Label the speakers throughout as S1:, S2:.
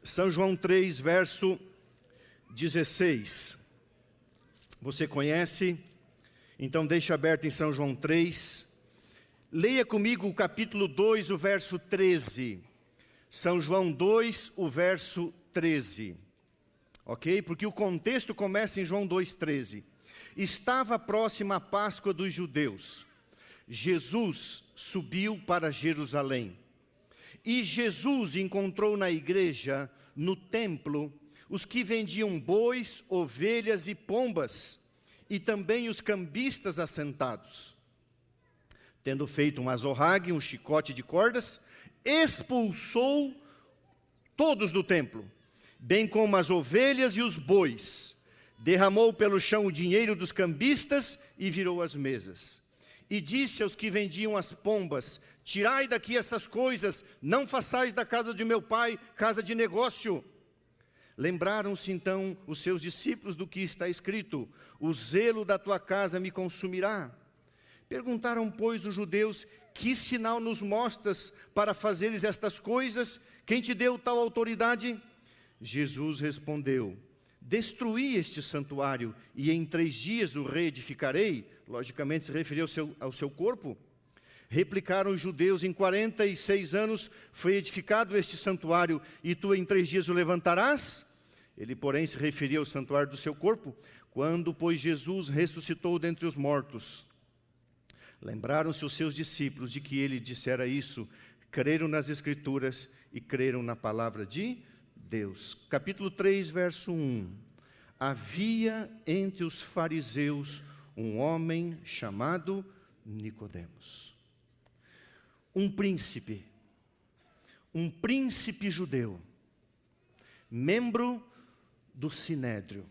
S1: São João 3, verso 16. Você conhece? Então deixa aberto em São João 3. Leia comigo o capítulo 2, o verso 13. São João 2, o verso 13. Ok? Porque o contexto começa em João 2,13. Estava próxima a Páscoa dos judeus. Jesus subiu para Jerusalém. E Jesus encontrou na igreja, no templo, os que vendiam bois, ovelhas e pombas, e também os cambistas assentados. Tendo feito um azorrague, um chicote de cordas, expulsou todos do templo, bem como as ovelhas e os bois. Derramou pelo chão o dinheiro dos cambistas e virou as mesas. E disse aos que vendiam as pombas: tirai daqui essas coisas, não façais da casa de meu pai casa de negócio. Lembraram-se então os seus discípulos do que está escrito: o zelo da tua casa me consumirá. Perguntaram, pois, os judeus: que sinal nos mostras para fazeres estas coisas? Quem te deu tal autoridade? Jesus respondeu: destruí este santuário, e em 3 dias o reedificarei. Logicamente se referiu ao seu corpo. Replicaram os judeus: em 46 anos foi edificado este santuário, e tu em 3 dias o levantarás? Ele, porém, se referia ao santuário do seu corpo. Quando, pois, Jesus ressuscitou dentre os mortos, lembraram-se os seus discípulos de que ele dissera isso, creram nas Escrituras e creram na palavra de Deus. Capítulo 3, verso 1. Havia entre os fariseus um homem chamado Nicodemos, um príncipe judeu, membro do Sinédrio,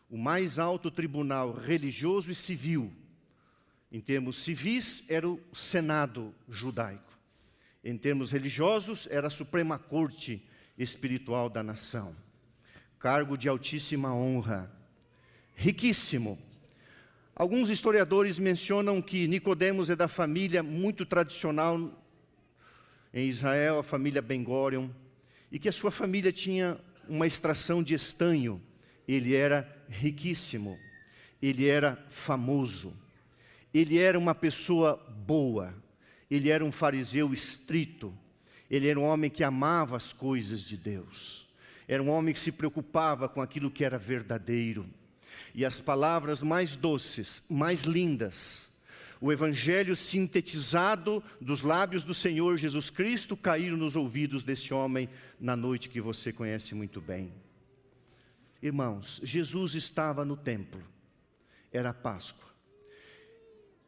S1: o mais alto tribunal religioso e civil. Em termos civis, era o Senado judaico. Em termos religiosos, era a Suprema Corte espiritual da nação. Cargo de altíssima honra, riquíssimo. Alguns historiadores mencionam que Nicodemos é da família muito tradicional em Israel, a família Ben-Gurion, e que a sua família tinha uma extração de estanho. Ele era riquíssimo, ele era famoso, ele era uma pessoa boa, ele era um fariseu estrito, ele era um homem que amava as coisas de Deus, era um homem que se preocupava com aquilo que era verdadeiro. E as palavras mais doces, mais lindas, o evangelho sintetizado dos lábios do Senhor Jesus Cristo, caíram nos ouvidos desse homem na noite que você conhece muito bem. Irmãos, Jesus estava no templo, era a Páscoa.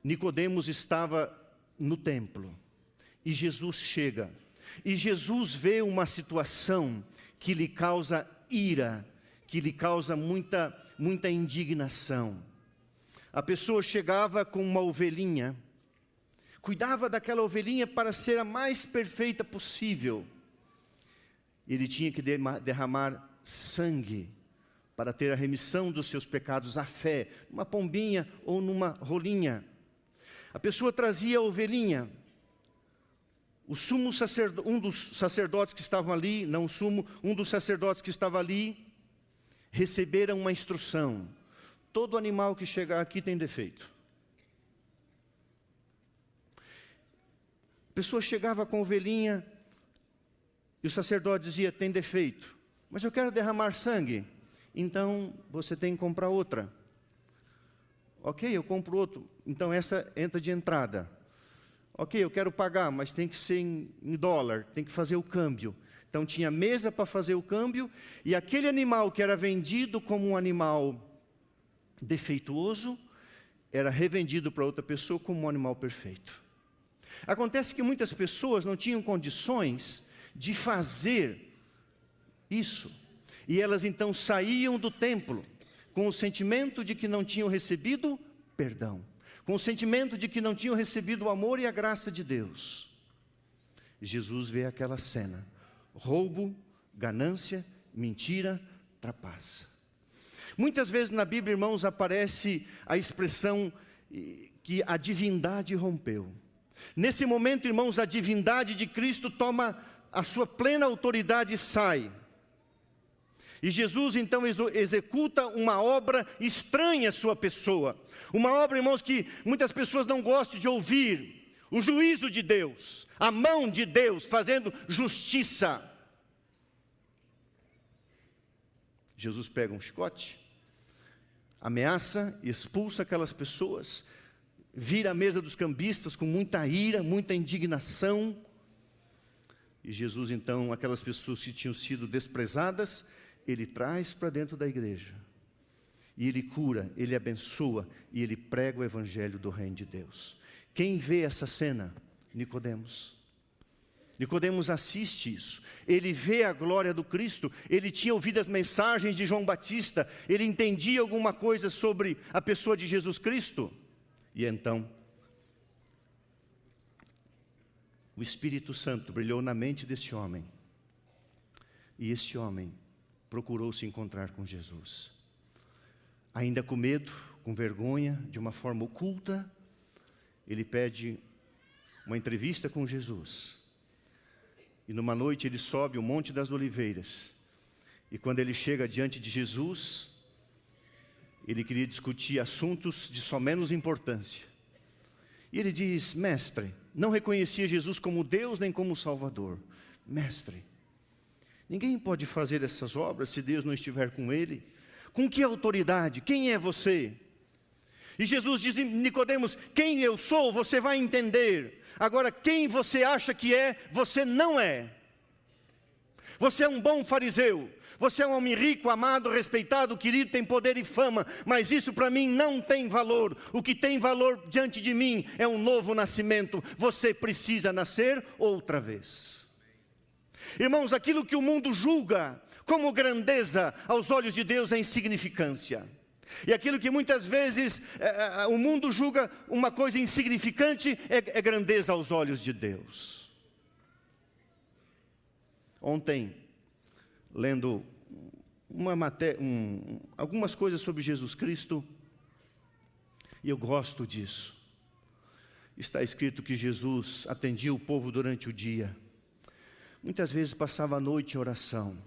S1: Nicodemos estava no templo, e Jesus chega, e Jesus vê uma situação que lhe causa ira, que lhe causa muita indignação. A pessoa chegava com uma ovelhinha, cuidava daquela ovelhinha para ser a mais perfeita possível. Ele tinha que derramar sangue para ter a remissão dos seus pecados, a fé, numa pombinha ou numa rolinha. A pessoa trazia a ovelhinha. Um dos sacerdotes que estavam ali, não o sumo, um dos sacerdotes que estava ali, receberam uma instrução: todo animal que chegar aqui tem defeito. A pessoa chegava com a ovelhinha e o sacerdote dizia: tem defeito, mas eu quero derramar sangue, então você tem que comprar outra. Ok, eu compro outro, então essa entra de entrada. Ok, eu quero pagar, mas tem que ser em dólar, tem que fazer o câmbio. Então tinha mesa para fazer o câmbio, e aquele animal que era vendido como um animal defeituoso, era revendido para outra pessoa como um animal perfeito. Acontece que muitas pessoas não tinham condições de fazer isso, e elas então saíam do templo com o sentimento de que não tinham recebido perdão, com o sentimento de que não tinham recebido o amor e a graça de Deus. Jesus vê aquela cena: roubo, ganância, mentira, trapaça. Muitas vezes na Bíblia, irmãos, aparece a expressão que a divindade rompeu. Nesse momento, irmãos, a divindade de Cristo toma a sua plena autoridade e sai. E Jesus então executa uma obra estranha à sua pessoa. Uma obra, irmãos, que muitas pessoas não gostam de ouvir. O juízo de Deus, a mão de Deus fazendo justiça. Jesus pega um chicote, ameaça e expulsa aquelas pessoas, vira a mesa dos cambistas com muita ira, muita indignação. E Jesus então, aquelas pessoas que tinham sido desprezadas, Ele traz para dentro da igreja. E Ele cura, Ele abençoa e Ele prega o evangelho do reino de Deus. Quem vê essa cena? Nicodemos. Nicodemos assiste isso, ele vê a glória do Cristo, ele tinha ouvido as mensagens de João Batista, ele entendia alguma coisa sobre a pessoa de Jesus Cristo. E então, o Espírito Santo brilhou na mente desse homem, e esse homem procurou se encontrar com Jesus. Ainda com medo, com vergonha, de uma forma oculta, ele pede uma entrevista com Jesus. E numa noite ele sobe o Monte das Oliveiras. E quando ele chega diante de Jesus, ele queria discutir assuntos de só menos importância. E ele diz: mestre, não reconhecia Jesus como Deus nem como Salvador. Mestre, ninguém pode fazer essas obras se Deus não estiver com ele. Com que autoridade? Quem é você? E Jesus diz: Nicodemos, quem eu sou você vai entender. Agora, quem você acha que é, você não é. Você é um bom fariseu, você é um homem rico, amado, respeitado, querido, tem poder e fama, mas isso para mim não tem valor. O que tem valor diante de mim é um novo nascimento. Você precisa nascer outra vez. Irmãos, aquilo que o mundo julga como grandeza, aos olhos de Deus é insignificância. E aquilo que muitas vezes o mundo julga uma coisa insignificante é grandeza aos olhos de Deus. Ontem, lendo algumas coisas sobre Jesus Cristo, e eu gosto disso. Está escrito que Jesus atendia o povo durante o dia. Muitas vezes passava a noite em oração,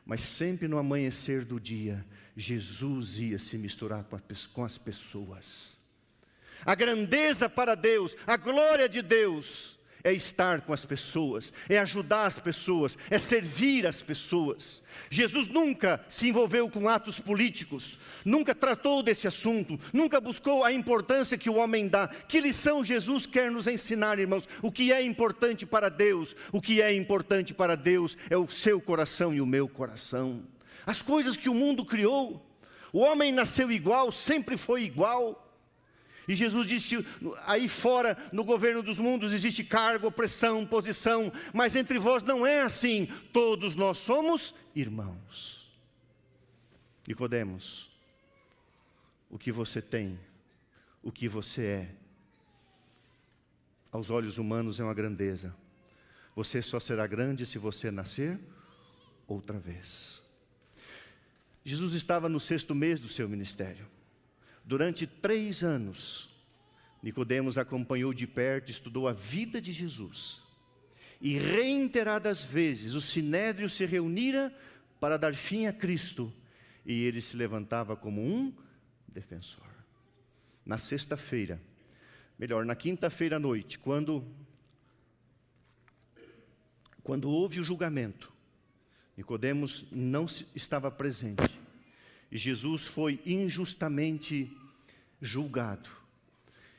S1: mas sempre no amanhecer do dia, Jesus ia se misturar com as pessoas. A grandeza para Deus, a glória de Deus, é estar com as pessoas, é ajudar as pessoas, é servir as pessoas. Jesus nunca se envolveu com atos políticos, nunca tratou desse assunto, nunca buscou a importância que o homem dá. Que lição Jesus quer nos ensinar, irmãos? O que é importante para Deus? O que é importante para Deus é o seu coração e o meu coração. As coisas que o mundo criou, o homem nasceu igual, sempre foi igual. E Jesus disse, aí fora, no governo dos mundos, existe cargo, opressão, posição, mas entre vós não é assim, todos nós somos irmãos. Nicodemos, o que você tem, o que você é, aos olhos humanos é uma grandeza. Você só será grande se você nascer outra vez. Jesus estava no 6º mês do seu ministério. Durante 3 anos, Nicodemos acompanhou de perto, estudou a vida de Jesus. E reiteradas vezes o sinédrio se reunira para dar fim a Cristo. E ele se levantava como um defensor. Na sexta-feira, na quinta-feira à noite, quando houve o julgamento, Nicodemos não estava presente. E Jesus foi injustamente julgado.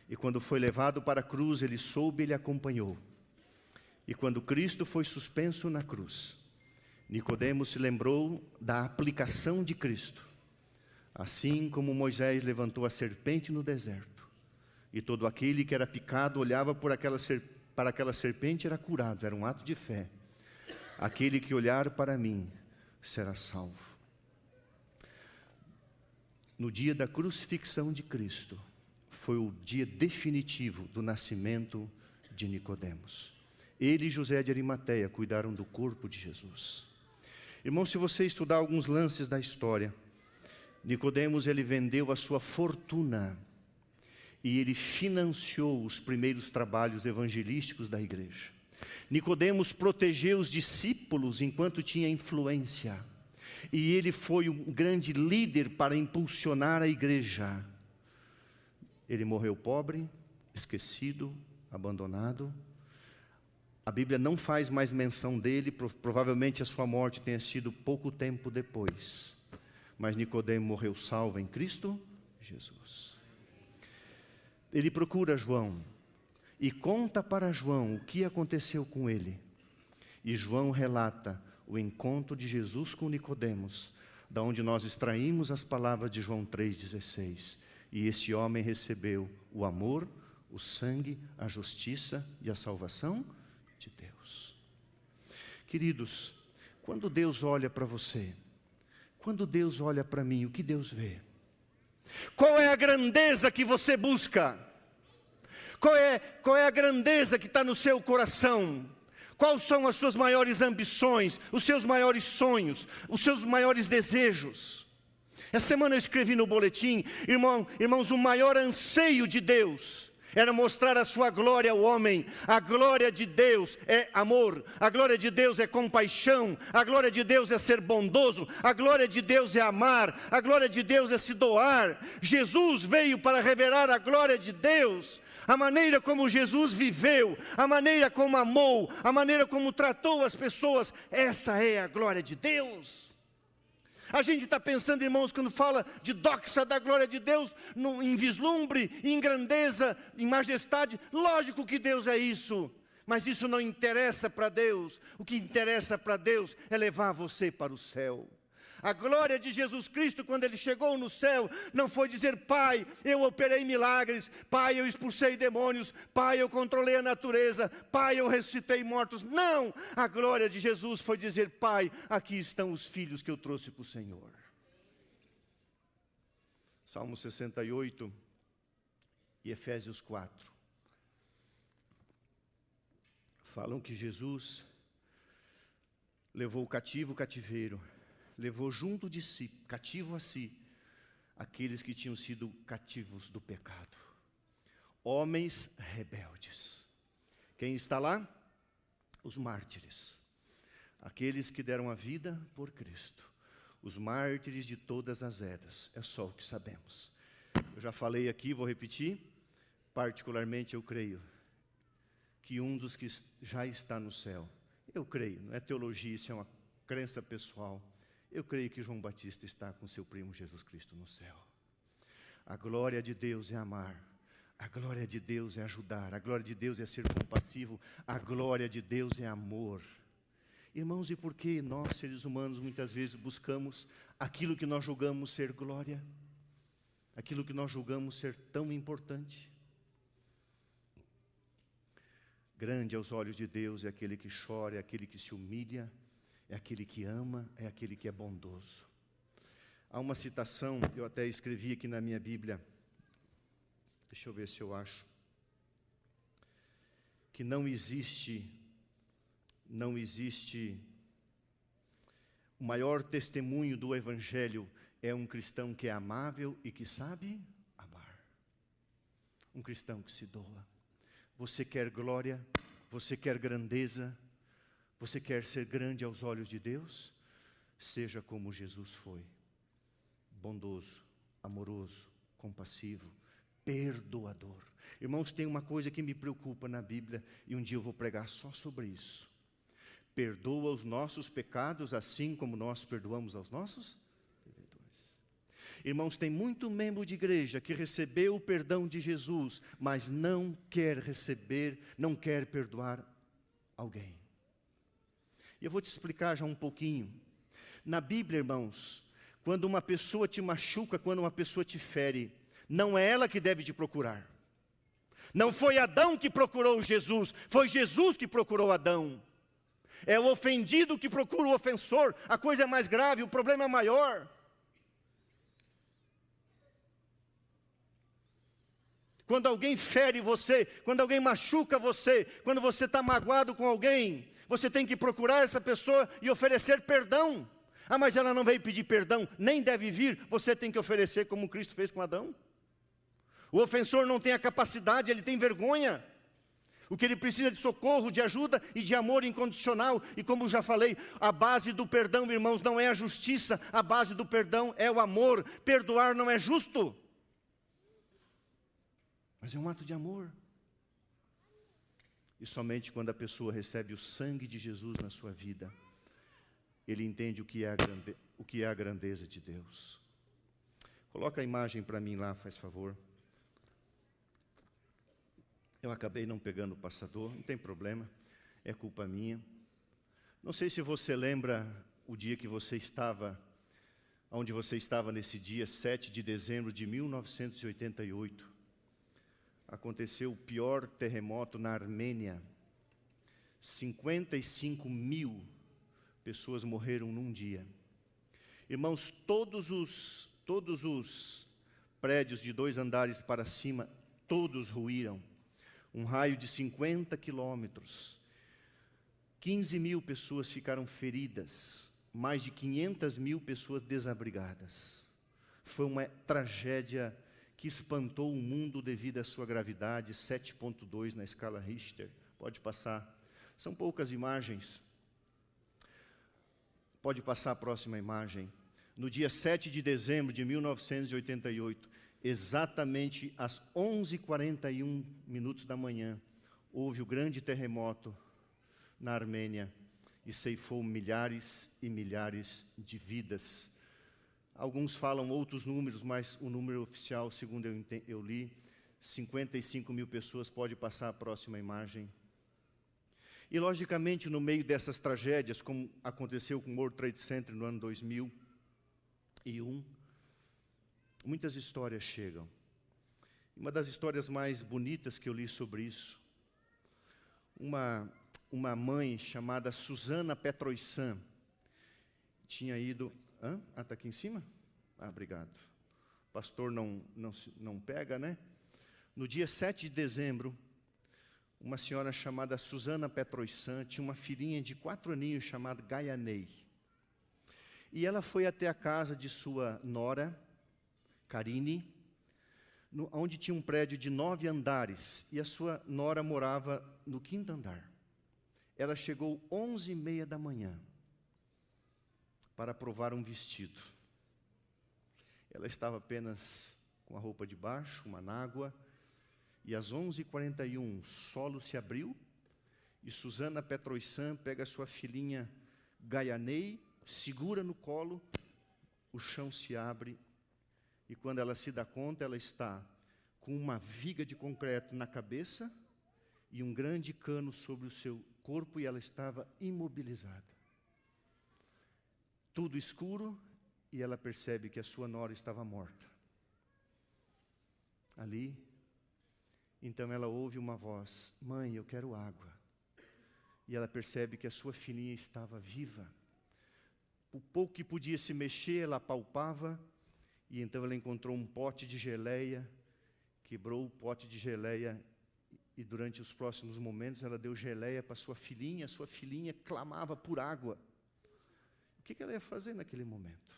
S1: E quando foi levado para a cruz, ele soube, ele acompanhou. E quando Cristo foi suspenso na cruz, Nicodemos se lembrou da aplicação de Cristo. Assim como Moisés levantou a serpente no deserto, e todo aquele que era picado olhava para aquela serpente era curado, era um ato de fé. Aquele que olhar para mim será salvo. No dia da crucifixão de Cristo, foi o dia definitivo do nascimento de Nicodemos. Ele e José de Arimateia cuidaram do corpo de Jesus. Irmão, se você estudar alguns lances da história, Nicodemos, ele vendeu a sua fortuna e ele financiou os primeiros trabalhos evangelísticos da igreja. Nicodemos protegeu os discípulos enquanto tinha influência. E ele foi um grande líder para impulsionar a igreja. Ele morreu pobre, esquecido, abandonado. A Bíblia não faz mais menção dele, provavelmente a sua morte tenha sido pouco tempo depois. Mas Nicodemo morreu salvo em Cristo Jesus. Ele procura João e conta para João o que aconteceu com ele. E João relata o encontro de Jesus com Nicodemos, da onde nós extraímos as palavras de João 3,16. E esse homem recebeu o amor, o sangue, a justiça e a salvação de Deus. Queridos, quando Deus olha para você, quando Deus olha para mim, o que Deus vê? Qual é a grandeza que você busca? Qual é a grandeza que está no seu coração? Quais são as suas maiores ambições, os seus maiores sonhos, os seus maiores desejos? Essa semana eu escrevi no boletim, irmãos, o maior anseio de Deus era mostrar a sua glória ao homem. A glória de Deus é amor, a glória de Deus é compaixão, a glória de Deus é ser bondoso, a glória de Deus é amar, a glória de Deus é se doar. Jesus veio para revelar a glória de Deus, a maneira como Jesus viveu, a maneira como amou, a maneira como tratou as pessoas. Essa é a glória de Deus. A gente está pensando, irmãos, quando fala de doxa da glória de Deus, em vislumbre, em grandeza, em majestade. Lógico que Deus é isso, mas isso não interessa para Deus. O que interessa para Deus é levar você para o céu. A glória de Jesus Cristo, quando Ele chegou no céu, não foi dizer: Pai, eu operei milagres, Pai, eu expulsei demônios, Pai, eu controlei a natureza, Pai, eu ressuscitei mortos. Não! A glória de Jesus foi dizer: Pai, aqui estão os filhos que eu trouxe para o Senhor. Salmo 68 e Efésios 4 falam que Jesus levou o cativo o cativeiro, levou junto de si, cativo a si, aqueles que tinham sido cativos do pecado. Homens rebeldes. Quem está lá? Os mártires. Aqueles que deram a vida por Cristo. Os mártires de todas as eras. É só o que sabemos. Eu já falei aqui, vou repetir. Particularmente eu creio que um dos que já está no céu, eu creio, não é teologia, isso é uma crença pessoal. Eu creio que João Batista está com seu primo Jesus Cristo no céu. A glória de Deus é amar, a glória de Deus é ajudar, a glória de Deus é ser compassivo, a glória de Deus é amor. Irmãos, e por que nós, seres humanos, muitas vezes buscamos aquilo que nós julgamos ser glória? Aquilo que nós julgamos ser tão importante? Grande aos olhos de Deus é aquele que chora, é aquele que se humilha, é aquele que ama, é aquele que é bondoso. Há uma citação, eu até escrevi aqui na minha Bíblia, deixa eu ver se eu acho, que não existe o maior testemunho do Evangelho é um cristão que é amável e que sabe amar. Um cristão que se doa. Você quer glória? Você quer grandeza? Você quer ser grande aos olhos de Deus? Seja como Jesus foi. Bondoso, amoroso, compassivo, perdoador. Irmãos, tem uma coisa que me preocupa na Bíblia, e um dia eu vou pregar só sobre isso. Perdoa os nossos pecados, assim como nós perdoamos aos nossos devedores. Irmãos, tem muito membro de igreja que recebeu o perdão de Jesus, mas não quer receber, não quer perdoar alguém. E eu vou te explicar já um pouquinho. Na Bíblia, irmãos, quando uma pessoa te machuca, quando uma pessoa te fere, não é ela que deve te procurar. Não foi Adão que procurou Jesus, foi Jesus que procurou Adão. É o ofendido que procura o ofensor. A coisa é mais grave, o problema é maior. Quando alguém fere você, quando alguém machuca você, quando você está magoado com alguém, você tem que procurar essa pessoa e oferecer perdão. Ah, mas ela não veio pedir perdão, nem deve vir. Você tem que oferecer como Cristo fez com Adão. O ofensor não tem a capacidade, ele tem vergonha. O que ele precisa de socorro, de ajuda e de amor incondicional. E como já falei, a base do perdão, irmãos, não é a justiça. A base do perdão é o amor. Perdoar não é justo, mas é um ato de amor. E somente quando a pessoa recebe o sangue de Jesus na sua vida, ele entende o que é a grandeza de Deus. Coloca a imagem para mim lá, faz favor. Eu acabei não pegando o passador, não tem problema, é culpa minha. Não sei se você lembra o dia que você estava, onde você estava nesse dia, 7 de dezembro de 1988. Aconteceu o pior terremoto na Armênia. 55 mil pessoas morreram num dia. Irmãos, todos os prédios de 2 andares para cima, todos ruíram. Um raio de 50 quilômetros. 15 mil pessoas ficaram feridas. Mais de 500 mil pessoas desabrigadas. Foi uma tragédia que espantou o mundo devido à sua gravidade, 7,2 na escala Richter. Pode passar. São poucas imagens. Pode passar a próxima imagem. No dia 7 de dezembro de 1988, exatamente às 11h41 da manhã, houve o grande terremoto na Armênia e ceifou milhares e milhares de vidas. Alguns falam outros números, mas o número oficial, segundo eu li, 55 mil pessoas. Pode passar a próxima imagem. E logicamente, no meio dessas tragédias, como aconteceu com o World Trade Center no ano 2001, muitas histórias chegam. Uma das histórias mais bonitas que eu li sobre isso, uma mãe chamada Susana Petroissan, tinha ido... está aqui em cima? Obrigado. O pastor não pega, né? No dia 7 de dezembro, uma senhora chamada Susana Petroissan tinha uma filhinha de 4 aninhos chamada Gaianei. E ela foi até a casa de sua nora, Karine, onde tinha um prédio de 9 andares, e a sua nora morava no 5º andar. Ela chegou 11h30 da manhã para provar um vestido. Ela estava apenas com a roupa de baixo, uma nágua, e às 11h41 o solo se abriu, e Susana Petroissan pega a sua filhinha Gaianei, segura no colo, o chão se abre, e quando ela se dá conta, ela está com uma viga de concreto na cabeça e um grande cano sobre o seu corpo, e ela estava imobilizada. Tudo escuro, e ela percebe que a sua nora estava morta. Ali, então ela ouve uma voz: mãe, eu quero água. E ela percebe que a sua filhinha estava viva. O pouco que podia se mexer, ela apalpava, e então ela encontrou um pote de geleia, quebrou o pote de geleia, e durante os próximos momentos ela deu geleia para sua filhinha clamava por água. O que ela ia fazer naquele momento?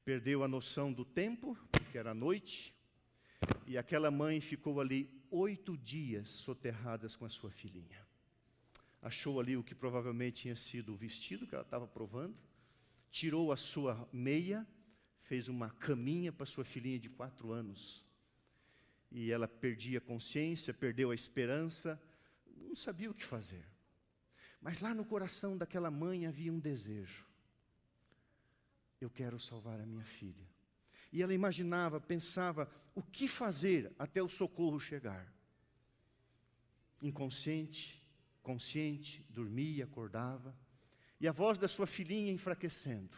S1: Perdeu a noção do tempo, porque era noite, e aquela mãe ficou ali 8 dias soterradas com a sua filhinha. Achou ali o que provavelmente tinha sido o vestido que ela estava provando, tirou a sua meia, fez uma caminha para sua filhinha de 4 anos. E ela perdia a consciência, perdeu a esperança, não sabia o que fazer. Mas lá no coração daquela mãe havia um desejo: eu quero salvar a minha filha. E ela imaginava, pensava, o que fazer até o socorro chegar. Inconsciente, consciente, dormia, acordava, e a voz da sua filhinha enfraquecendo: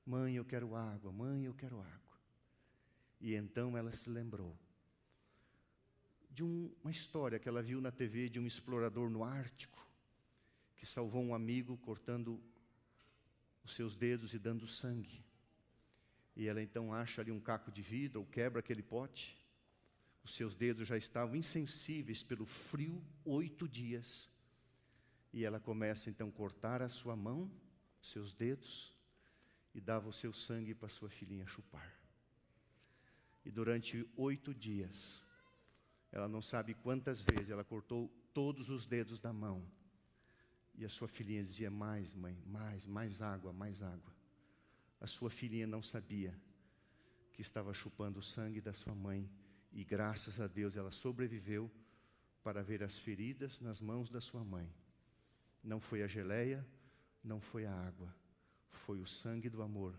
S1: mãe, eu quero água, mãe, eu quero água. E então ela se lembrou de uma história que ela viu na TV de um explorador no Ártico, que salvou um amigo cortando os seus dedos e dando sangue. E ela então acha ali um caco de vidro, ou quebra aquele pote. Os seus dedos já estavam insensíveis pelo frio, 8 dias. E ela começa então a cortar a sua mão, seus dedos, e dava o seu sangue para sua filhinha chupar. E durante 8 dias, ela não sabe quantas vezes ela cortou todos os dedos da mão. E a sua filhinha dizia: mais, mãe, mais água, mais água. A sua filhinha não sabia que estava chupando o sangue da sua mãe. E graças a Deus ela sobreviveu para ver as feridas nas mãos da sua mãe. Não foi a geleia, não foi a água, foi o sangue do amor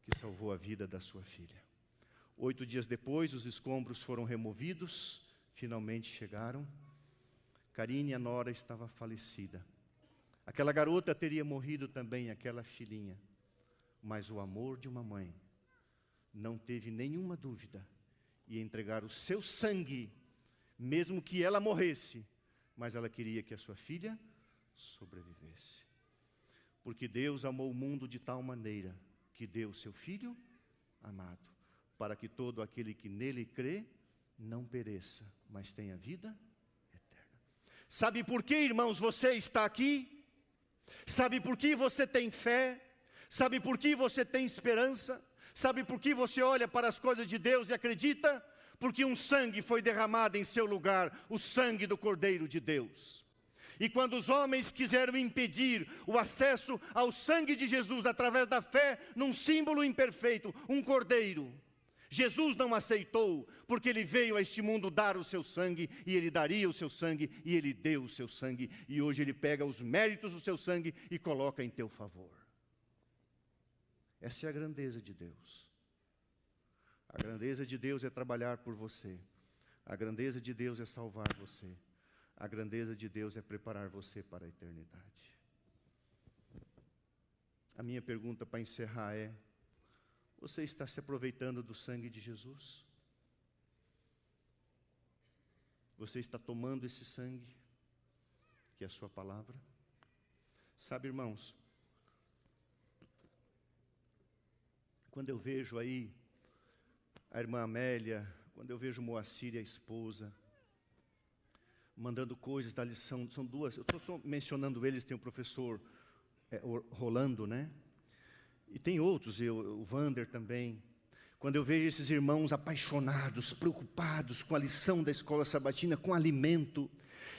S1: que salvou a vida da sua filha. 8 dias depois, os escombros foram removidos, finalmente chegaram. Karine, a nora, estava falecida. Aquela garota teria morrido também, aquela filhinha. Mas o amor de uma mãe não teve nenhuma dúvida em entregar o seu sangue, mesmo que ela morresse, mas ela queria que a sua filha sobrevivesse. Porque Deus amou o mundo de tal maneira que deu o seu Filho amado, para que todo aquele que nele crê não pereça, mas tenha vida eterna. Sabe por que, irmãos, você está aqui? Sabe por que você tem fé? Sabe por que você tem esperança? Sabe por que você olha para as coisas de Deus e acredita? Porque um sangue foi derramado em seu lugar, o sangue do Cordeiro de Deus. E quando os homens quiseram impedir o acesso ao sangue de Jesus através da fé num símbolo imperfeito, um cordeiro, Jesus não aceitou, porque ele veio a este mundo dar o seu sangue, e ele daria o seu sangue, e ele deu o seu sangue, e hoje ele pega os méritos do seu sangue e coloca em teu favor. Essa é a grandeza de Deus. A grandeza de Deus é trabalhar por você. A grandeza de Deus é salvar você. A grandeza de Deus é preparar você para a eternidade. A minha pergunta para encerrar é: você está se aproveitando do sangue de Jesus? Você está tomando esse sangue, que é a sua palavra? Sabe, irmãos, quando eu vejo aí a irmã Amélia, quando eu vejo Moacir e a esposa, mandando coisas da lição, são duas, eu estou mencionando eles, tem o professor Rolando, né? E tem outros, o Vander também. Quando eu vejo esses irmãos apaixonados, preocupados com a lição da escola sabatina, com alimento.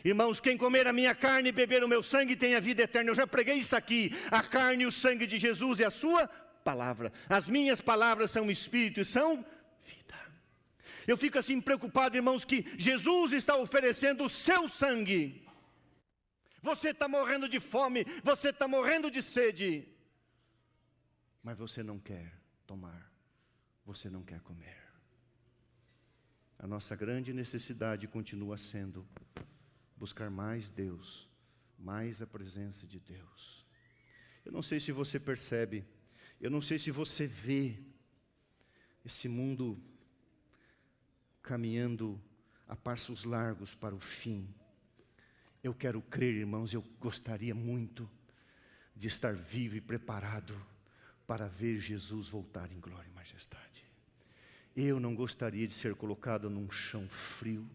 S1: Irmãos, quem comer a minha carne e beber o meu sangue tem a vida eterna. Eu já preguei isso aqui. A carne e o sangue de Jesus é a sua palavra. As minhas palavras são espírito e são vida. Eu fico assim preocupado, irmãos, que Jesus está oferecendo o seu sangue. Você está morrendo de fome, você está morrendo de sede, mas você não quer tomar, você não quer comer. A nossa grande necessidade continua sendo buscar mais Deus, mais a presença de Deus. Eu não sei se você percebe, eu não sei se você vê esse mundo caminhando a passos largos para o fim. Eu quero crer, irmãos, eu gostaria muito de estar vivo e preparado para ver Jesus voltar em glória e majestade. Eu não gostaria de ser colocado num chão frio.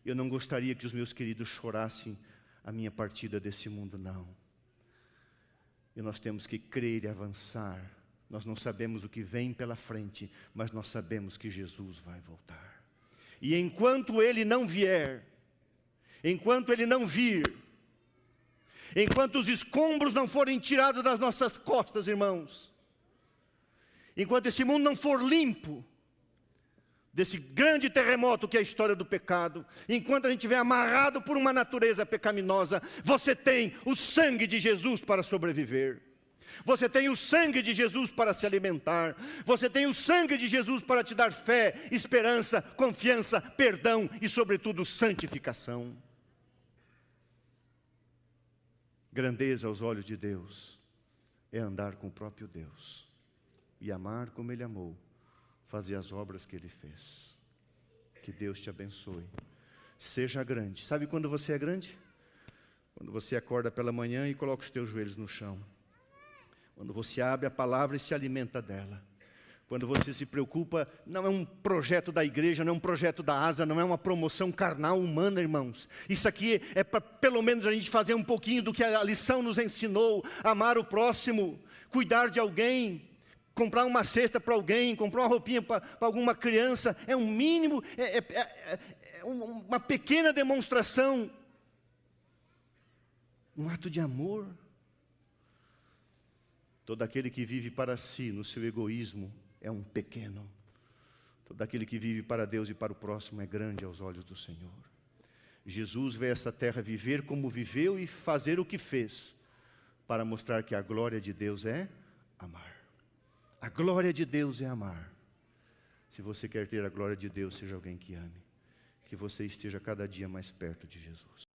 S1: Eu não gostaria que os meus queridos chorassem a minha partida desse mundo, não. E nós temos que crer e avançar. Nós não sabemos o que vem pela frente, mas nós sabemos que Jesus vai voltar. E enquanto Ele não vier, enquanto Ele não vir, enquanto os escombros não forem tirados das nossas costas, irmãos, enquanto esse mundo não for limpo desse grande terremoto que é a história do pecado, enquanto a gente estiver amarrado por uma natureza pecaminosa, você tem o sangue de Jesus para sobreviver. Você tem o sangue de Jesus para se alimentar. Você tem o sangue de Jesus para te dar fé, esperança, confiança, perdão e, sobretudo, santificação. Grandeza aos olhos de Deus é andar com o próprio Deus e amar como Ele amou, fazer as obras que Ele fez. Que Deus te abençoe. Seja grande. Sabe quando você é grande? Quando você acorda pela manhã e coloca os teus joelhos no chão. Quando você abre a palavra e se alimenta dela. Quando você se preocupa, não é um projeto da igreja, não é um projeto da asa, não é uma promoção carnal humana, irmãos. Isso aqui é para pelo menos a gente fazer um pouquinho do que a lição nos ensinou. Amar o próximo, cuidar de alguém, comprar uma cesta para alguém, comprar uma roupinha para alguma criança. É um mínimo, uma pequena demonstração Um ato de amor. Todo aquele que vive para si, no seu egoísmo, é um pequeno. Todo aquele que vive para Deus e para o próximo é grande aos olhos do Senhor. Jesus veio a esta terra viver como viveu e fazer o que fez, para mostrar que a glória de Deus é amar. A glória de Deus é amar. Se você quer ter a glória de Deus, seja alguém que ame. Que você esteja cada dia mais perto de Jesus.